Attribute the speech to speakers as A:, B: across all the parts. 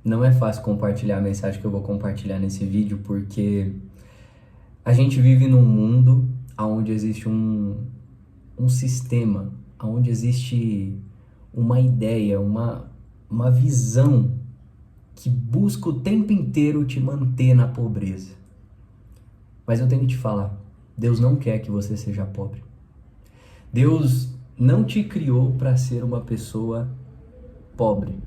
A: não é fácil compartilhar a mensagem que eu vou compartilhar nesse vídeo, porque a gente vive num mundo onde existe um sistema, onde existe uma ideia, uma visão que busca o tempo inteiro te manter na pobreza. Mas eu tenho que te falar, Deus não quer que você seja pobre. Deus não te criou para ser uma pessoa pobre.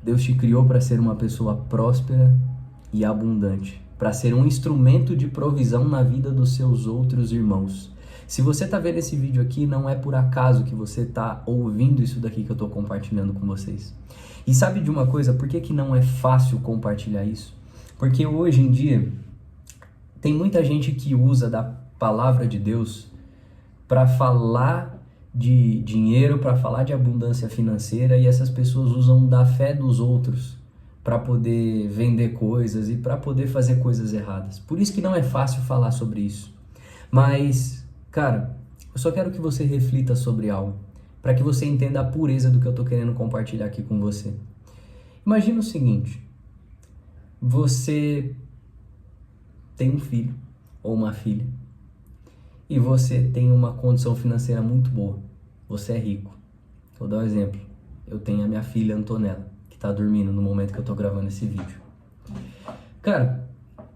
A: Deus te criou para ser uma pessoa próspera e abundante, para ser um instrumento de provisão na vida dos seus outros irmãos. Se você está vendo esse vídeo aqui, não é por acaso que você está ouvindo isso daqui que eu estou compartilhando com vocês. E sabe de uma coisa, por que não é fácil compartilhar isso? Porque hoje em dia, tem muita gente que usa da palavra de Deus para falar de dinheiro, para falar de abundância financeira, e essas pessoas usam da fé dos outros para poder vender coisas e para poder fazer coisas erradas. Por isso que não é fácil falar sobre isso. Mas, cara, eu só quero que você reflita sobre algo, para que você entenda a pureza do que eu estou querendo compartilhar aqui com você. Imagina o seguinte, você tem um filho ou uma filha e você tem uma condição financeira muito boa, você é rico. Vou dar um exemplo, eu tenho a minha filha Antonella, que está dormindo no momento que eu estou gravando esse vídeo. Cara,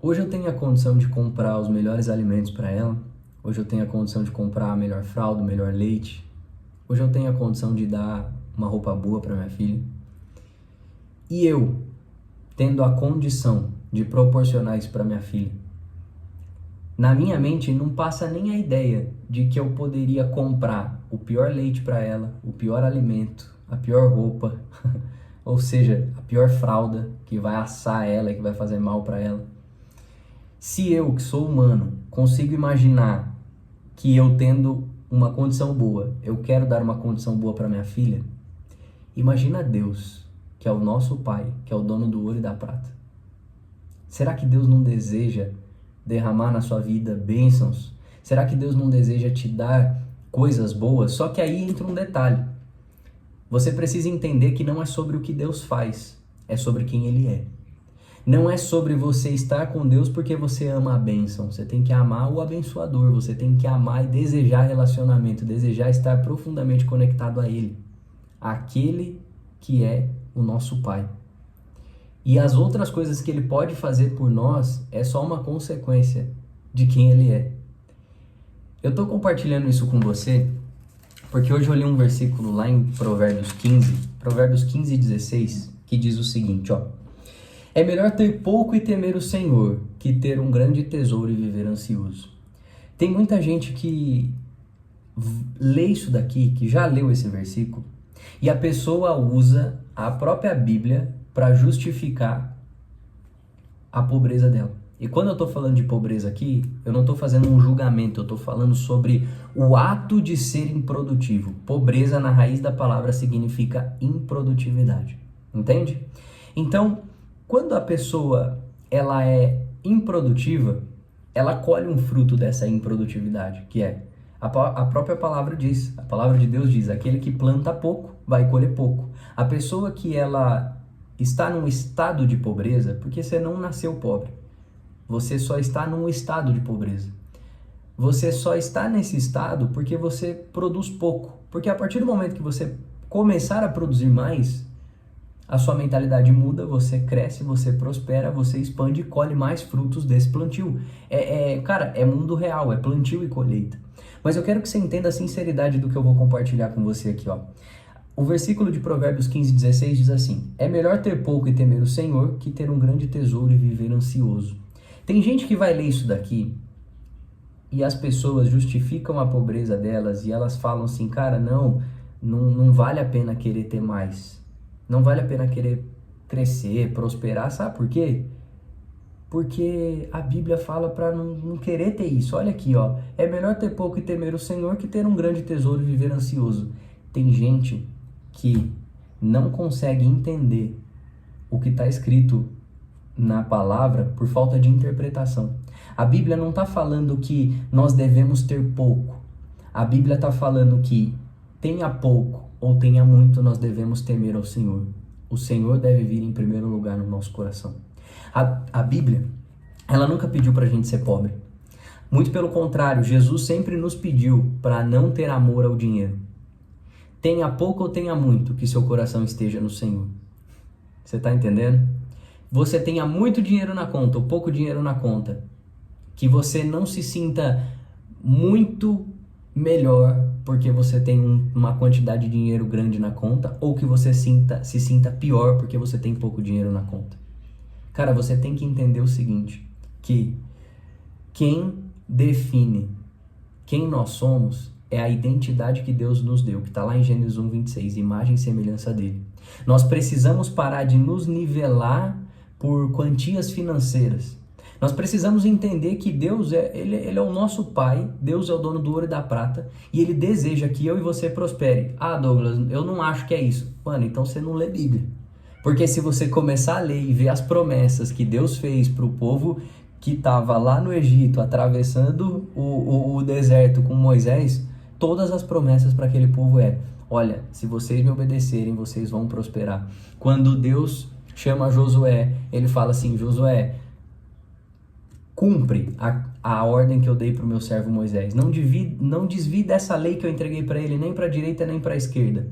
A: hoje eu tenho a condição de comprar os melhores alimentos para ela, hoje eu tenho a condição de comprar a melhor fralda, o melhor leite, hoje eu tenho a condição de dar uma roupa boa para minha filha. E eu, tendo a condição de proporcionar isso para minha filha, na minha mente não passa nem a ideia de que eu poderia comprar o pior leite para ela, o pior alimento, a pior roupa, ou seja, a pior fralda que vai assar ela e que vai fazer mal para ela. Se eu, que sou humano, consigo imaginar que eu tendo uma condição boa, eu quero dar uma condição boa para minha filha, imagina Deus, que é o nosso Pai, que é o dono do ouro e da prata. Será que Deus não deseja derramar na sua vida bênçãos? Será que Deus não deseja te dar coisas boas? Só que aí entra um detalhe. Você precisa entender que não é sobre o que Deus faz, é sobre quem Ele é. Não é sobre você estar com Deus porque você ama a bênção. Você tem que amar o abençoador, você tem que amar e desejar relacionamento, desejar estar profundamente conectado a Ele, aquele que é o nosso Pai. E as outras coisas que Ele pode fazer por nós é só uma consequência de quem Ele é. Eu estou compartilhando isso com você porque hoje eu li um versículo lá em Provérbios 15, 16, que diz o seguinte, ó. É melhor ter pouco e temer o Senhor que ter um grande tesouro e viver ansioso. Tem muita gente que lê isso daqui, que já leu esse versículo, e a pessoa usa a própria Bíblia para justificar a pobreza dela. E quando eu estou falando de pobreza aqui, eu não estou fazendo um julgamento, eu estou falando sobre o ato de ser improdutivo. Pobreza, na raiz da palavra, significa improdutividade. Entende? Então, quando a pessoa ela é improdutiva, ela colhe um fruto dessa improdutividade, que é a própria palavra diz, a palavra de Deus diz, aquele que planta pouco vai colher pouco. A pessoa que ela está num estado de pobreza, porque você não nasceu pobre, você só está num estado de pobreza. Você só está nesse estado porque você produz pouco, porque a partir do momento que você começar a produzir mais, a sua mentalidade muda, você cresce, você prospera, você expande e colhe mais frutos desse plantio. Cara, é mundo real, é plantio e colheita. Mas eu quero que você entenda a sinceridade do que eu vou compartilhar com você aqui, ó. O versículo de Provérbios 15, 16 diz assim, é melhor ter pouco e temer o Senhor que ter um grande tesouro e viver ansioso. Tem gente que vai ler isso daqui e as pessoas justificam a pobreza delas e elas falam assim, cara, não vale a pena querer ter mais. Não vale a pena querer crescer, prosperar, sabe por quê? Porque a Bíblia fala para não querer ter isso. Olha aqui, ó. É melhor ter pouco e temer o Senhor que ter um grande tesouro e viver ansioso. Tem gente que não consegue entender o que está escrito na palavra por falta de interpretação. A Bíblia não está falando que nós devemos ter pouco. A Bíblia está falando que tenha pouco ou tenha muito, nós devemos temer ao Senhor. O Senhor deve vir em primeiro lugar no nosso coração. A Bíblia, ela nunca pediu para a gente ser pobre. Muito pelo contrário, Jesus sempre nos pediu para não ter amor ao dinheiro. Tenha pouco ou tenha muito, que seu coração esteja no Senhor. Você está entendendo? Você tenha muito dinheiro na conta ou pouco dinheiro na conta, que você não se sinta muito melhor porque você tem uma quantidade de dinheiro grande na conta, ou que você se sinta pior porque você tem pouco dinheiro na conta. Cara, você tem que entender o seguinte, que quem define quem nós somos é a identidade que Deus nos deu, que está lá em Gênesis 1:26, imagem e semelhança dele. Nós precisamos parar de nos nivelar por quantias financeiras. Nós precisamos entender que Deus ele é o nosso Pai, Deus é o dono do ouro e da prata, e Ele deseja que eu e você prospere. Ah, Douglas, eu não acho que é isso. Mano, então você não lê Bíblia. Porque se você começar a ler e ver as promessas que Deus fez para o povo que estava lá no Egito, atravessando o deserto com Moisés, todas as promessas para aquele povo olha, se vocês me obedecerem, vocês vão prosperar. Quando Deus chama Josué, ele fala assim, Josué, cumpre a ordem que eu dei para o meu servo Moisés. Não desvie dessa lei que eu entreguei para ele, nem para a direita nem para a esquerda.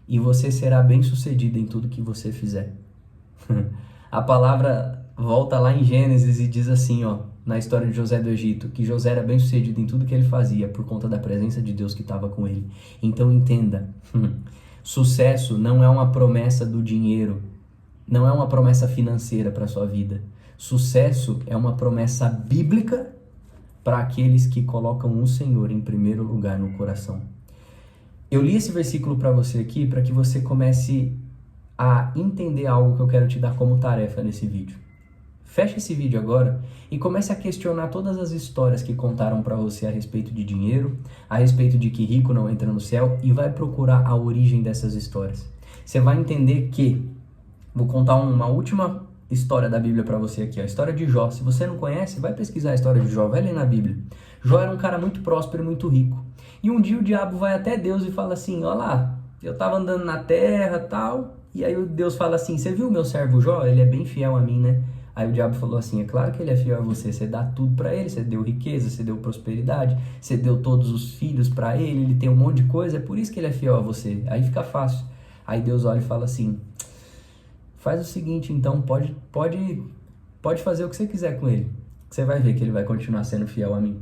A: E você será bem sucedido em tudo que você fizer. A palavra volta lá em Gênesis e diz assim, na história de José do Egito, que José era bem sucedido em tudo que ele fazia por conta da presença de Deus que estava com ele. Então entenda, sucesso não é uma promessa do dinheiro, não é uma promessa financeira para a sua vida. Sucesso é uma promessa bíblica para aqueles que colocam o Senhor em primeiro lugar no coração. Eu li esse versículo para você aqui para que você comece a entender algo que eu quero te dar como tarefa nesse vídeo. Feche esse vídeo agora e comece a questionar todas as histórias que contaram para você a respeito de dinheiro, a respeito de que rico não entra no céu, e vai procurar a origem dessas histórias. Você vai entender que, vou contar uma última história da Bíblia para você aqui, a história de Jó. Se você não conhece, vai pesquisar a história de Jó, vai ler na Bíblia. Jó era um cara muito próspero e muito rico. E um dia o diabo vai até Deus e fala assim, olha lá, eu estava andando na terra e tal, e aí Deus fala assim, você viu meu servo Jó? Ele é bem fiel a mim, né? Aí o diabo falou assim, é claro que ele é fiel a você, você dá tudo para ele, você deu riqueza, você deu prosperidade, você deu todos os filhos para ele, ele tem um monte de coisa, é por isso que ele é fiel a você. Aí fica fácil. Aí Deus olha e fala assim, faz o seguinte então, pode fazer o que você quiser com ele, você vai ver que ele vai continuar sendo fiel a mim.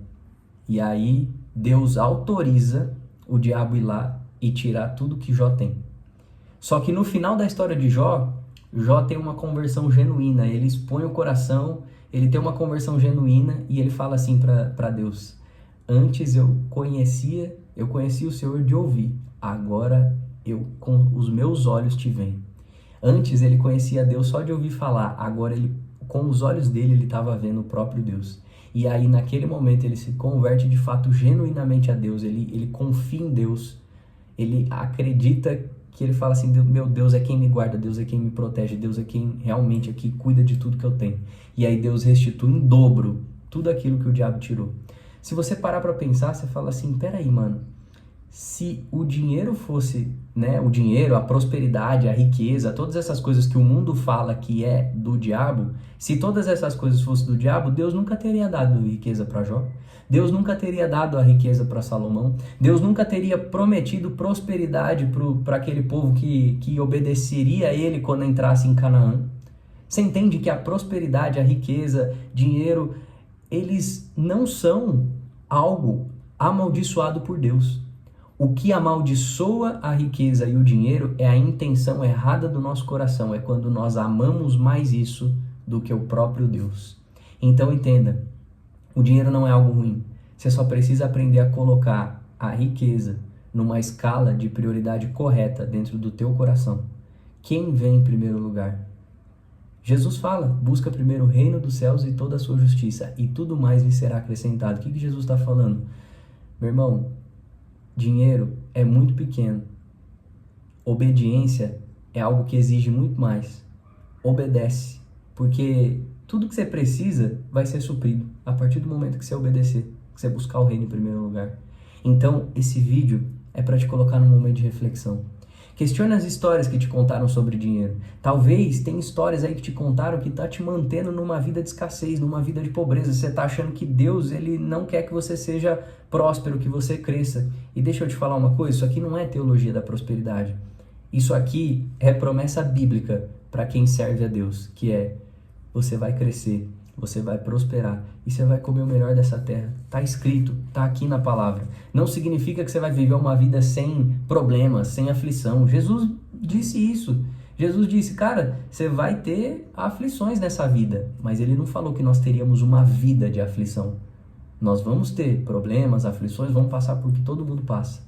A: E aí Deus autoriza o diabo ir lá e tirar tudo que Jó tem. Só que no final da história de Jó tem uma conversão genuína, ele expõe o coração, ele tem uma conversão genuína e ele fala assim para Deus, antes eu conhecia o Senhor de ouvir, agora eu com os meus olhos te vejo. Antes ele conhecia Deus só de ouvir falar, agora ele, com os olhos dele ele estava vendo o próprio Deus. E aí naquele momento ele se converte de fato genuinamente a Deus, ele confia em Deus, ele acredita que ele fala assim, meu Deus é quem me guarda, Deus é quem me protege, Deus é quem realmente aqui cuida de tudo que eu tenho. E aí Deus restitui em dobro tudo aquilo que o diabo tirou. Se você parar para pensar, você fala assim, peraí, mano, se o dinheiro fosse, o dinheiro, a prosperidade, a riqueza, todas essas coisas que o mundo fala que é do diabo, se todas essas coisas fossem do diabo, Deus nunca teria dado riqueza para Jó, Deus nunca teria dado a riqueza para Salomão, Deus nunca teria prometido prosperidade para aquele povo que obedeceria a ele quando entrasse em Canaã. Você entende que a prosperidade, a riqueza, dinheiro, eles não são algo amaldiçoado por Deus. O que amaldiçoa a riqueza e o dinheiro é a intenção errada do nosso coração, é quando nós amamos mais isso do que o próprio Deus. Então entenda, o dinheiro não é algo ruim, você só precisa aprender a colocar a riqueza numa escala de prioridade correta dentro do teu coração. Quem vem em primeiro lugar? Jesus fala, busca primeiro o reino dos céus e toda a sua justiça, e tudo mais lhe será acrescentado. O que Jesus está falando? Meu irmão, dinheiro é muito pequeno. Obediência é algo que exige muito mais. Obedece, porque tudo que você precisa vai ser suprido a partir do momento que você obedecer, que você buscar o reino em primeiro lugar. Então, esse vídeo é para te colocar num momento de reflexão. Questione as histórias que te contaram sobre dinheiro. Talvez tem histórias aí que te contaram que tá te mantendo numa vida de escassez, numa vida de pobreza. Você tá achando que Deus, ele não quer que você seja próspero, que você cresça. E deixa eu te falar uma coisa, isso aqui não é teologia da prosperidade. Isso aqui é promessa bíblica para quem serve a Deus, que é: você vai crescer, você vai prosperar e você vai comer o melhor dessa terra. Tá escrito, tá aqui na palavra. Não significa que você vai viver uma vida sem problemas, sem aflição. Jesus disse isso. Jesus disse, cara, você vai ter aflições nessa vida, mas ele não falou que nós teríamos uma vida de aflição. Nós vamos ter problemas, aflições, vamos passar por que todo mundo passa.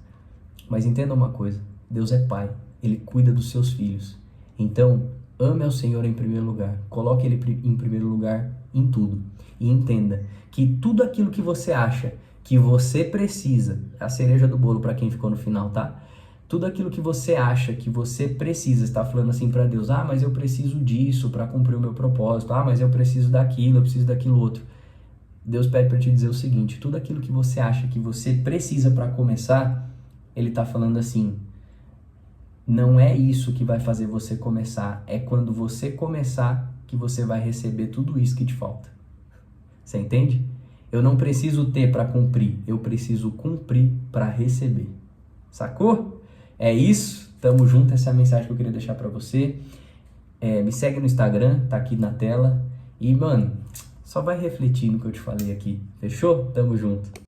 A: Mas entenda uma coisa, Deus é Pai, Ele cuida dos seus filhos. Então, ame ao Senhor em primeiro lugar, coloque Ele em primeiro lugar em tudo. E entenda que tudo aquilo que você acha que você precisa, a cereja do bolo para quem ficou no final, tá? Tudo aquilo que você acha que você precisa, está falando assim para Deus, ah, mas eu preciso disso para cumprir o meu propósito, ah, mas eu preciso daquilo, eu preciso daquilo outro. Deus pede para te dizer o seguinte, tudo aquilo que você acha que você precisa para começar, Ele está falando assim, não é isso que vai fazer você começar, é quando você começar que você vai receber tudo isso que te falta. Você entende? Eu não preciso ter para cumprir, eu preciso cumprir para receber. Sacou? É isso, tamo junto, essa é a mensagem que eu queria deixar para você. Me segue no Instagram, tá aqui na tela. E, mano, só vai refletir no que eu te falei aqui. Fechou? Tamo junto.